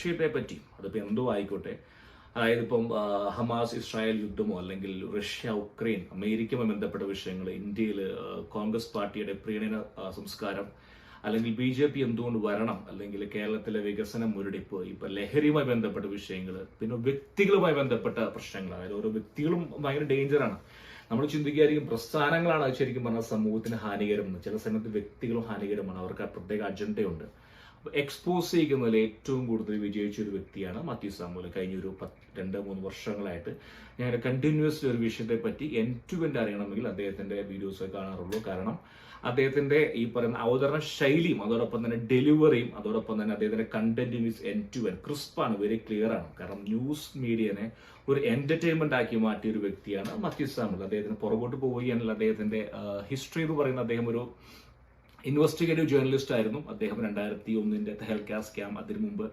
വിഷയത്തെ പറ്റി അതിപ്പോൾ എന്തോ ആയിക്കോട്ടെ, അതായത് ഇപ്പം ഹമാസ് ഇസ്രായേൽ യുദ്ധമോ അല്ലെങ്കിൽ റഷ്യ ഉക്രൈൻ അമേരിക്കയുമായി ബന്ധപ്പെട്ട വിഷയങ്ങൾ, ഇന്ത്യയിൽ കോൺഗ്രസ് പാർട്ടിയുടെ പ്രീണന സംസ്കാരം, അല്ലെങ്കിൽ BJP എന്തുകൊണ്ട് വരണം, അല്ലെങ്കിൽ കേരളത്തിലെ വികസന മുരടിപ്പ്, ഇപ്പൊ ലഹരിയുമായി ബന്ധപ്പെട്ട വിഷയങ്ങൾ, പിന്നെ വ്യക്തികളുമായി ബന്ധപ്പെട്ട പ്രശ്നങ്ങൾ. അതായത് ഓരോ വ്യക്തികളും ഭയങ്കര ഡേഞ്ചറാണ്. നമ്മൾ ചിന്തിക്കായിരിക്കും പ്രസ്ഥാനങ്ങളാണ് അത് ശരിക്കും പറഞ്ഞാൽ സമൂഹത്തിന് ഹാനികരമെന്ന്. ചില സമയത്ത് വ്യക്തികളും ഹാനികരമാണ്, അവർക്ക് പ്രത്യേക അജണ്ടയുണ്ട്. എക്സ്പോസ് ചെയ്യുന്നതിൽ ഏറ്റവും കൂടുതൽ വിജയിച്ച ഒരു വ്യക്തിയാണ് മാത്യു സാമുവൽ. കഴിഞ്ഞൊരു 2-3 വർഷങ്ങളായിട്ട് ഞാൻ കണ്ടിന്യൂസ്ലി ഒരു വിഷയത്തെ പറ്റി എൻഡ് അറിയണമെങ്കിൽ അദ്ദേഹത്തിന്റെ വീഡിയോസ് കാണാറുള്ളൂ. കാരണം അദ്ദേഹത്തിന്റെ ഈ പറയുന്ന അവതരണ ശൈലിയും അതോടൊപ്പം തന്നെ ഡെലിവറിയും അതോടൊപ്പം തന്നെ അദ്ദേഹത്തിന്റെ കണ്ടന്റും ഈസ് എൻഡ് ക്രിസ്പാണ്, വെരി ക്ലിയർ ആണ്. കാരണം ന്യൂസ് മീഡിയനെ ഒരു എന്റർടൈൻമെന്റ് ആക്കി മാറ്റിയ ഒരു വ്യക്തിയാണ് മാത്യു സാമുവൽ. അദ്ദേഹത്തിന് പുറകോട്ട് പോവുകയാണെങ്കിൽ അദ്ദേഹത്തിന്റെ ഹിസ്റ്ററി എന്ന് പറയുന്ന അദ്ദേഹം ഒരു ഇൻവെസ്റ്റിഗേറ്റീവ് ജേർണലിസ്റ്റ് ആയിരുന്നു. അദ്ദേഹം 2001 തെഹൽക്ക സ്കാം, അതിനു മുമ്പ്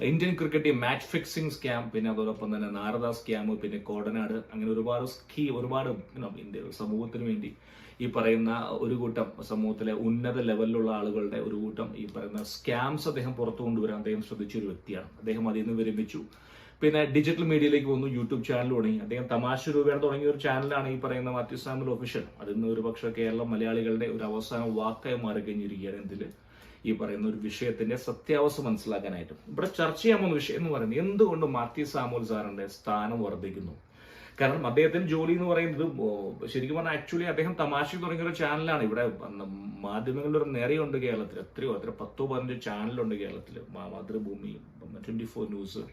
Indian cricket match fixing scam, പിന്നെ അതോടൊപ്പം തന്നെ നാരദ സ്കാം, പിന്നെ കോടനാട്, അങ്ങനെ ഒരുപാട് ഇന്ത്യ സമൂഹത്തിന് വേണ്ടി ഈ പറയുന്ന ഒരു കൂട്ടം സമൂഹത്തിലെ ഉന്നത ലെവലിലുള്ള ആളുകളുടെ ഒരു കൂട്ടം ഈ പറയുന്ന സ്കാംസ് അദ്ദേഹം പുറത്തു കൊണ്ടുവരാൻ അദ്ദേഹം ശ്രദ്ധിച്ചൊരു വ്യക്തിയാണ്. അദ്ദേഹം അതിൽ നിന്ന് വിരമിച്ചു. പിന്നെ ഡിജിറ്റൽ മീഡിയയിലേക്ക് വന്നു, യൂട്യൂബ് ചാനൽ തുടങ്ങി. അദ്ദേഹം തമാശ രൂപേണ തുടങ്ങിയ ഒരു ചാനലാണ് ഈ പറയുന്ന മാത്യു സാമുവൽ ഒഫീഷ്യൽ. അതിന്ന് ഒരുപക്ഷെ കേരളം മലയാളികളുടെ ഒരു അവസാന വാക്കായി മാറിക്കഴിഞ്ഞിരിക്കുകയാണ് ഇതില് ഈ പറയുന്ന ഒരു വിഷയത്തിന്റെ സത്യാവസ്ഥ മനസ്സിലാക്കാനായിട്ട്. ഇവിടെ ചർച്ച ചെയ്യാൻ പോകുന്ന വിഷയം എന്ന് പറയുന്നത് എന്തുകൊണ്ട് മാത്യു സാമുവൽ സാറിന്റെ സ്ഥാനം വർദ്ധിക്കുന്നു. കാരണം അദ്ദേഹത്തിന്റെ ജോലി എന്ന് പറയുന്നത് ശരിക്കും പറഞ്ഞാൽ ആക്ച്വലി അദ്ദേഹം തമാശ തുടങ്ങിയ ഒരു ചാനലാണ്. ഇവിടെ മാധ്യമങ്ങളുടെ ഒരു നിരയുണ്ട് കേരളത്തിൽ, എത്രയോ 10-15 ചാനലുണ്ട് കേരളത്തിൽ. മാതൃഭൂമി, 24 ന്യൂസ്.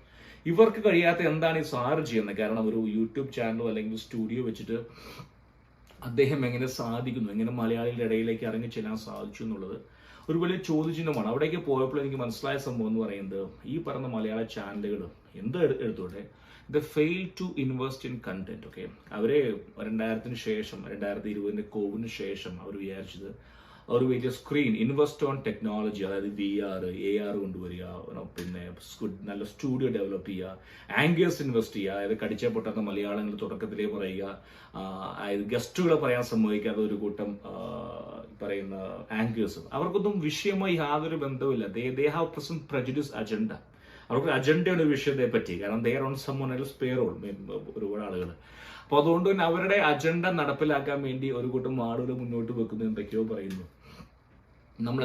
ഇവർക്ക് കഴിയാത്ത എന്താണ് ഈ സാറ് ചെയ്യുന്നത്? കാരണം ഒരു യൂട്യൂബ് ചാനലോ അല്ലെങ്കിൽ സ്റ്റുഡിയോ വെച്ചിട്ട് അദ്ദേഹം എങ്ങനെ സാധിക്കുന്നു, എങ്ങനെ മലയാളികളുടെ ഇടയിലേക്ക് ഇറങ്ങി ചെല്ലാൻ സാധിച്ചു എന്നുള്ളത് ഒരു വലിയ ചോദ്യചിഹ്നമാണ്. അവിടേക്ക് പോയപ്പോൾ എനിക്ക് മനസ്സിലായ സംഭവം എന്ന് പറയുന്നത് ഈ പറഞ്ഞ മലയാള ചാനലുകൾ എന്ത് എടുത്തോട്ടെ, the fail to invest in content. Okay, അവരെ 2000-ന് ശേഷം 2020 കോവിഡിന് ശേഷം അവർ വിചാരിച്ചത് ഒരു വലിയ സ്ക്രീൻ ഇൻവെസ്റ്റ് ഓൺ ടെക്നോളജി, അതായത് VR, AR കൊണ്ടുവരിക, പിന്നെ നല്ല സ്റ്റുഡിയോ ഡെവലപ്പ് ചെയ്യുക, ആങ്കേഴ്സ് ഇൻവെസ്റ്റ് ചെയ്യുക, അതായത് കടിച്ച പൊട്ടാത്ത മലയാളങ്ങൾ തുടക്കത്തിലേ പറയുക, അതായത് ഗസ്റ്റുകളെ പറയാൻ സമ്മതിക്കാതെ ഒരു കൂട്ടം പറയുന്ന ആങ്കേഴ്സ്. അവർക്കൊന്നും വിഷയമായി യാതൊരു ബന്ധവുമില്ല. They have present prejudice agenda. അവർക്ക് അജണ്ടയാണ് ഒരു വിഷയത്തെ പറ്റി. കാരണം they are on someone else's payroll ഒരുപാട് ആളുകൾ. അപ്പൊ അതുകൊണ്ട് തന്നെ അവരുടെ അജണ്ട നടപ്പിലാക്കാൻ വേണ്ടി ഒരു കൂട്ടം ആളുകൾ മുന്നോട്ട് വെക്കുന്നത് എന്തൊക്കെയോ പറയുന്നു. നമ്മൾ